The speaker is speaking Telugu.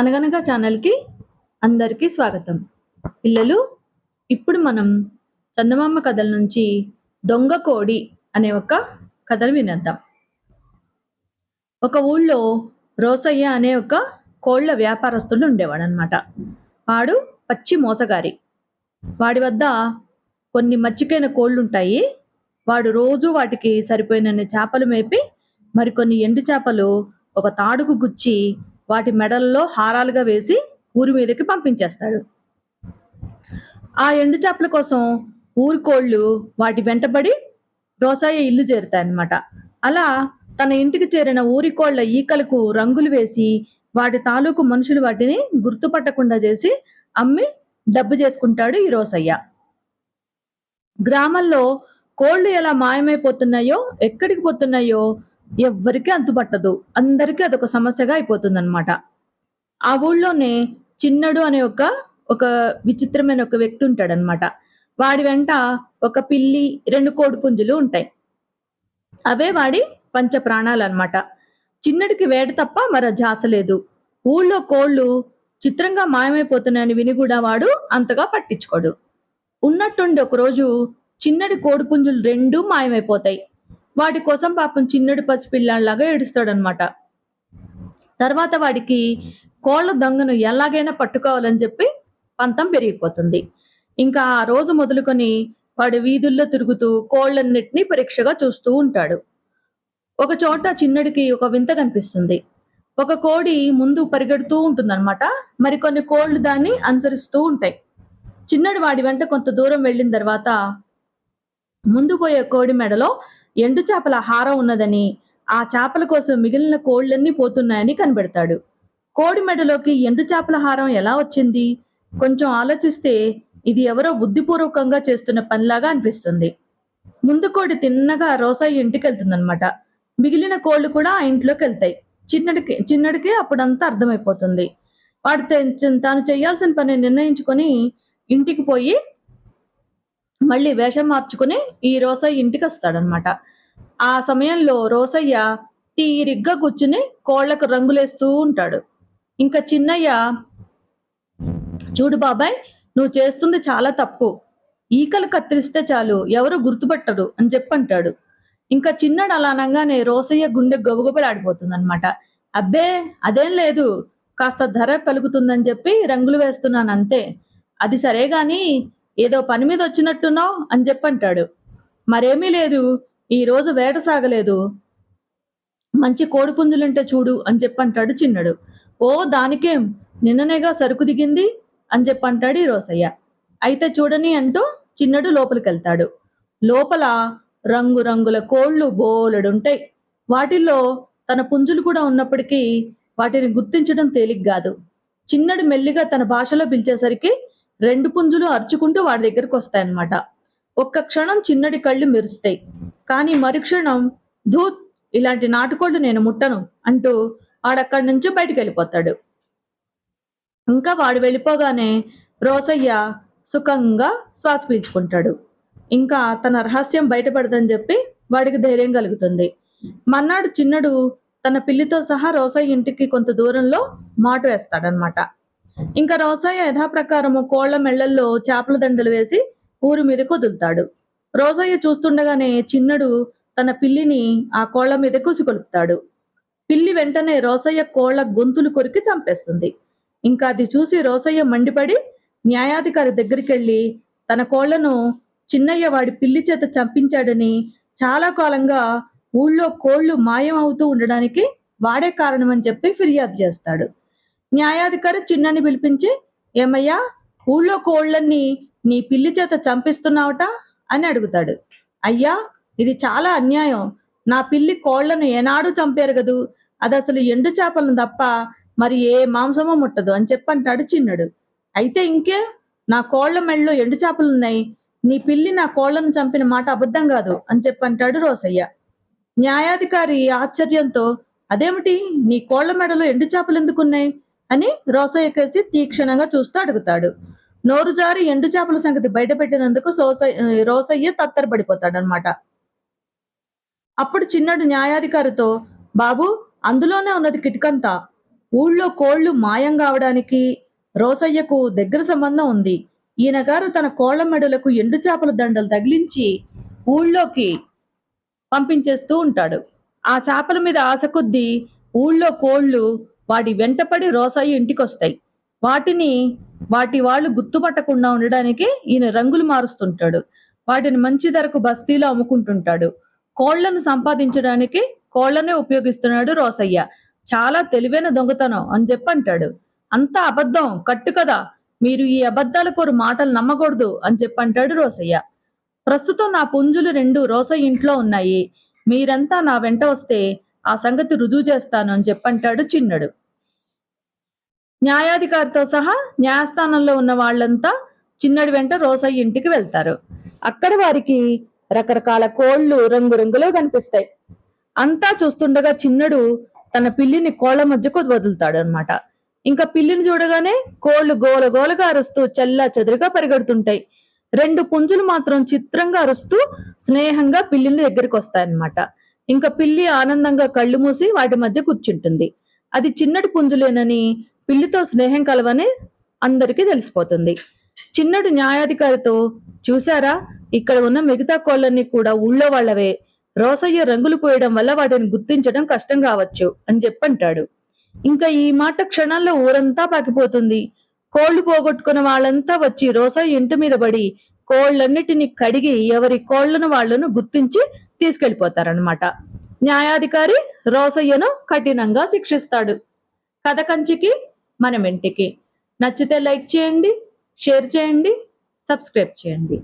అనగనగా ఛానల్‌కి అందరికీ స్వాగతం. పిల్లలు, ఇప్పుడు మనం చందమామ కథల నుంచి 'దొంగ కోడి' అనే ఒక కథను వినేద్దాం. ఒక ఊళ్ళో రోసయ్య అనే ఒక కోళ్ళ వ్యాపారస్తుడు ఉండేవాడనమాట. వాడు పచ్చి మోసగారి. వాడి వద్ద కొన్ని మచ్చికైన కోళ్ళుంటాయి. వాడు రోజూ వాటికి సరిపోయినన్ని చేపలు మేపి, మరికొన్ని ఎండు చేపలు ఒక తాడుకు గుచ్చి వాటి మెడల్లో హారాలుగా వేసి ఊరి మీదకి పంపించేస్తాడు. ఆ ఎండు చేపల కోసం ఊరి కోళ్ళు వాటి వెంటబడి రోసయ్య ఇల్లు చేరుతాయన్నమాట. అలా తన ఇంటికి చేరిన ఊరి కోళ్ళ ఈకలకు రంగులు వేసి వాటి తాలూకు మనుషులు వాటిని గుర్తుపట్టకుండా చేసి అమ్మి డబ్బు చేసుకుంటాడు ఈ రోసయ్య. గ్రామంలో కోళ్ళు ఎలా మాయమైపోతున్నాయో, ఎక్కడికి పోతున్నాయో ఎవ్వరికీ అంతుపట్టదు. అందరికీ అదొక సమస్యగా అయిపోతుందన్నమాట. ఆ ఊళ్ళోనే చిన్నడు అనే ఒక విచిత్రమైన ఒక వ్యక్తి ఉంటాడనమాట. వాడి వెంట ఒక పిల్లి, 2 కోడిపుంజులు ఉంటాయి. అవే వాడి పంచ ప్రాణాలన్నమాట. చిన్నడికి వేట తప్ప మరో ధ్యాస లేదు. ఊళ్ళో కోళ్ళు చిత్రంగా మాయమైపోతున్నాయని విని కూడా వాడు అంతగా పట్టించుకోడు. ఉన్నట్టుండి ఒకరోజు చిన్నడి కోడిపుంజులు 2 మాయమైపోతాయి. వాటి కోసం పాపం చిన్నడు పసిపిల్లాడిలాగా ఏడుస్తాడనమాట. తర్వాత వాడికి కోళ్ళ దొంగను ఎలాగైనా పట్టుకోవాలని చెప్పి పంతం పెరిగిపోతుంది. ఇంకా ఆ రోజు మొదలుకొని వాడు వీధుల్లో తిరుగుతూ కోళ్ళన్నిటినీ పరీక్షగా చూస్తూ ఉంటాడు. ఒక చోట చిన్నడికి ఒక వింత కనిపిస్తుంది. ఒక కోడి ముందు పరిగెడుతూ ఉంటుందన్నమాట. మరికొన్ని కోళ్ళు దాన్ని అనుసరిస్తూ ఉంటాయి. చిన్నడు వాడి వెంట కొంత దూరం వెళ్ళిన తర్వాత ముందు పోయే కోడి మెడలో ఎండు చేపల హారం ఉన్నదని, ఆ చేపల కోసం మిగిలిన కోళ్ళన్నీ పోతున్నాయని కనిపెడతాడు. కోడి మెడలోకి ఎండు చేపల హారం ఎలా వచ్చింది? కొంచెం ఆలోచిస్తే ఇది ఎవరో బుద్ధిపూర్వకంగా చేస్తున్న పనిలాగా అనిపిస్తుంది. ముందు కోడి తిన్నగా రోసయ్య ఇంటికెళ్తుందనమాట. మిగిలిన కోళ్ళు కూడా ఆ ఇంట్లోకెళ్తాయి. చిన్నడికి అప్పుడంతా అర్థమైపోతుంది. వాడు తాను చేయాల్సిన పని నిర్ణయించుకొని ఇంటికి పోయి మళ్ళీ వేషం మార్చుకుని ఈ రోసయ్య ఇంటికి వస్తాడనమాట. ఆ సమయంలో రోసయ్య తీరిగ్గా కూర్చుని కోళ్లకు రంగులేస్తూ ఉంటాడు. ఇంకా చిన్నయ్య, చూడు బాబాయ్, నువ్వు చేస్తుంది చాలా తప్పు. ఈకలు కత్తిరిస్తే చాలు, ఎవరు గుర్తుపట్టరు అని చెప్పంటాడు. ఇంకా చిన్నడు అలా అనగానే రోసయ్య గుండె గబగబలాడిపోతుందన్నమాట. అబ్బే, అదేం లేదు, కాస్త ధర పలుకుతుందని చెప్పి రంగులు వేస్తున్నాను అంతే. అది సరే గాని ఏదో పని మీద వచ్చినట్టున్నావు అని చెప్పంటాడు. మరేమీ లేదు, ఈ రోజు వేట సాగలేదు, మంచి కోడిపుంజులుంటే చూడు అని చెప్పంటాడు చిన్నడు. ఓ దానికేం, నిన్ననేగా సరుకు దిగింది అని చెప్పంటాడు ఈ రోసయ్య. అయితే చూడని అంటూ చిన్నడు లోపలికెళ్తాడు. లోపల రంగురంగుల కోళ్ళు బోలెడుంటాయి. వాటిల్లో తన పుంజులు కూడా ఉన్నప్పటికీ వాటిని గుర్తించడం తేలిగ్గాదు. చిన్నడు మెల్లిగా తన భాషలో పిలిచేసరికి 2 పుంజులు అరుచుకుంటూ వాడి దగ్గరికి వస్తాయన్నమాట. ఒక్క క్షణం చిన్నడి కళ్ళు మెరుస్తాయి. కానీ మరుక్షణం ధూత్, ఇలాంటి నాటుకోళ్లు నేను ముట్టను అంటూ వాడక్కడి నుంచి బయటికి వెళ్ళిపోతాడు. ఇంకా వాడు వెళ్ళిపోగానే రోసయ్య సుఖంగా శ్వాస పీల్చుకుంటాడు. ఇంకా తన రహస్యం బయటపడదని చెప్పి వాడికి ధైర్యం కలుగుతుంది. మన్నాడు చిన్నడు తన పిల్లితో సహా రోసయ్య ఇంటికి కొంత దూరంలో మాటు వేస్తాడనమాట. ఇంకా రోసయ్య యథాప్రకారము కోళ్ల మెళ్లల్లో చేపల దండలు వేసి ఊరి మీదకు వదులుతాడు. రోసయ్య చూస్తుండగానే చిన్నడు తన పిల్లిని ఆ కోళ్ల మీద కుసికొలుపుతాడు. పిల్లి వెంటనే రోసయ్య కోళ్ల గొంతులు కొరికి చంపేస్తుంది. ఇంకా అది చూసి రోసయ్య మండిపడి న్యాయాధికారి దగ్గరికెళ్ళి తన కోళ్లను చిన్నయ్య వాడి పిల్లి చేత చంపించాడని, చాలా కాలంగా ఊళ్ళో కోళ్లు మాయం అవుతూ ఉండడానికి వాడే కారణమని చెప్పి ఫిర్యాదు చేస్తాడు. న్యాయాధికారి చిన్నని పిలిపించి, ఏమయ్యా, ఊళ్ళో కోళ్లన్నీ నీ పిల్లి చేత చంపిస్తున్నావట అని అడుగుతాడు. అయ్యా, ఇది చాలా అన్యాయం. నా పిల్లి కోళ్లను ఏనాడు చంపారు గదు, అది అసలు ఎండు చేపలను తప్ప మరి ఏ మాంసమో ముట్టదు అని చెప్పంటాడు చిన్నడు. అయితే ఇంకే, నా కోళ్ల మెళ్ళలో ఎండు చేపలున్నాయి, నీ పిల్లి నా కోళ్లను చంపిన మాట అబద్ధం కాదు అని చెప్పంటాడు రోసయ్య. న్యాయాధికారి ఆశ్చర్యంతో, అదేమిటి, నీ కోళ్ల మెడలో ఎండు చేపలు ఎందుకున్నాయి అని రోసయ్య కేసి తీక్షణంగా చూస్తూ అడుగుతాడు. నోరు జారి ఎండు చేపల సంగతి బయట పెట్టినందుకు రోసయ్య తత్తరపడిపోతాడనమాట. అప్పుడు చిన్నడు న్యాయాధికారితో, బాబు, అందులోనే ఉన్నది కిటికంతా. ఊళ్ళో కోళ్లు మాయం కావడానికి రోసయ్యకు దగ్గర సంబంధం ఉంది. ఈయన గారు తన కోళ్ల మెడలకు ఎండు చేపల దండలు తగిలించి ఊళ్ళోకి పంపించేస్తూ ఉంటాడు. ఆ చేపల మీద ఆశ కొద్దీ ఊళ్ళో కోళ్లు వాటి వెంటపడి రోసయ్య ఇంటికొస్తాయి. వాటిని వాటి వాళ్ళు గుర్తుపట్టకుండా ఉండడానికి ఈయన రంగులు మారుస్తుంటాడు. వాటిని మంచి ధరకు బస్తీలో అమ్ముకుంటుంటాడు. కోళ్లను సంపాదించడానికి కోళ్లనే ఉపయోగిస్తున్నాడు రోసయ్య. చాలా తెలివైన దొంగతనం అని చెప్పంటాడు. అంతా అబద్ధం, కట్టు కదా, మీరు ఈ అబద్ధాల కోరు మాటలు నమ్మకూడదు అని చెప్పంటాడు రోసయ్య. ప్రస్తుతం నా పుంజులు 2 రోసయ్య ఇంట్లో ఉన్నాయి. మీరంతా నా వెంట వస్తే ఆ సంగతి రుజువు చేస్తాను అని చెప్పంటాడు చిన్నడు. న్యాయాధికారితో సహా న్యాయస్థానంలో ఉన్న వాళ్ళంతా చిన్నడి వెంట రోసయ్య ఇంటికి వెళ్తారు. అక్కడ వారికి రకరకాల కోళ్లు రంగురంగులో కనిపిస్తాయి. అంతా చూస్తుండగా చిన్నడు తన పిల్లిని కోళ్ల మధ్యకు వదులుతాడు అనమాట. ఇంకా పిల్లిని చూడగానే కోళ్లు గోలగోలగా అరుస్తూ చెల్లా చెదురుగా పరిగెడుతుంటాయి. 2 పుంజులు మాత్రం చిత్రంగా అరుస్తూ స్నేహంగా పిల్లిని దగ్గరికి వస్తాయన్నమాట. ఇంకా పిల్లి ఆనందంగా కళ్ళు మూసి వాటి మధ్య కూర్చుంటుంది. అది చిన్నటి పుంజులేనని, పిల్లితో స్నేహం కలవని అందరికీ తెలిసిపోతుంది. చిన్నడు న్యాయాధికారితో, చూశారా, ఇక్కడ ఉన్న మిగతా కోళ్ళన్నీ కూడా ఊళ్ళో వాళ్ళవే. రోసయ్య రంగులు పోయడం వల్ల వాటిని గుర్తించడం కష్టం కావచ్చు అని చెప్పంటాడు. ఇంకా ఈ మాట క్షణాల్లో ఊరంతా పాకిపోతుంది. కోళ్లు పోగొట్టుకున్న వాళ్ళంతా వచ్చి రోసయ్య ఇంటి మీద పడి కోళ్లన్నిటిని కడిగి ఎవరి కోళ్లను వాళ్లను గుర్తించి తీసుకెళ్లిపోతారనమాట. న్యాయాధికారి రోసయ్యను కఠినంగా శిక్షిస్తాడు. కథ కంచికి మనం ఇంటికి. నచ్చితే లైక్ చేయండి, షేర్ చేయండి, సబ్స్క్రైబ్ చేయండి.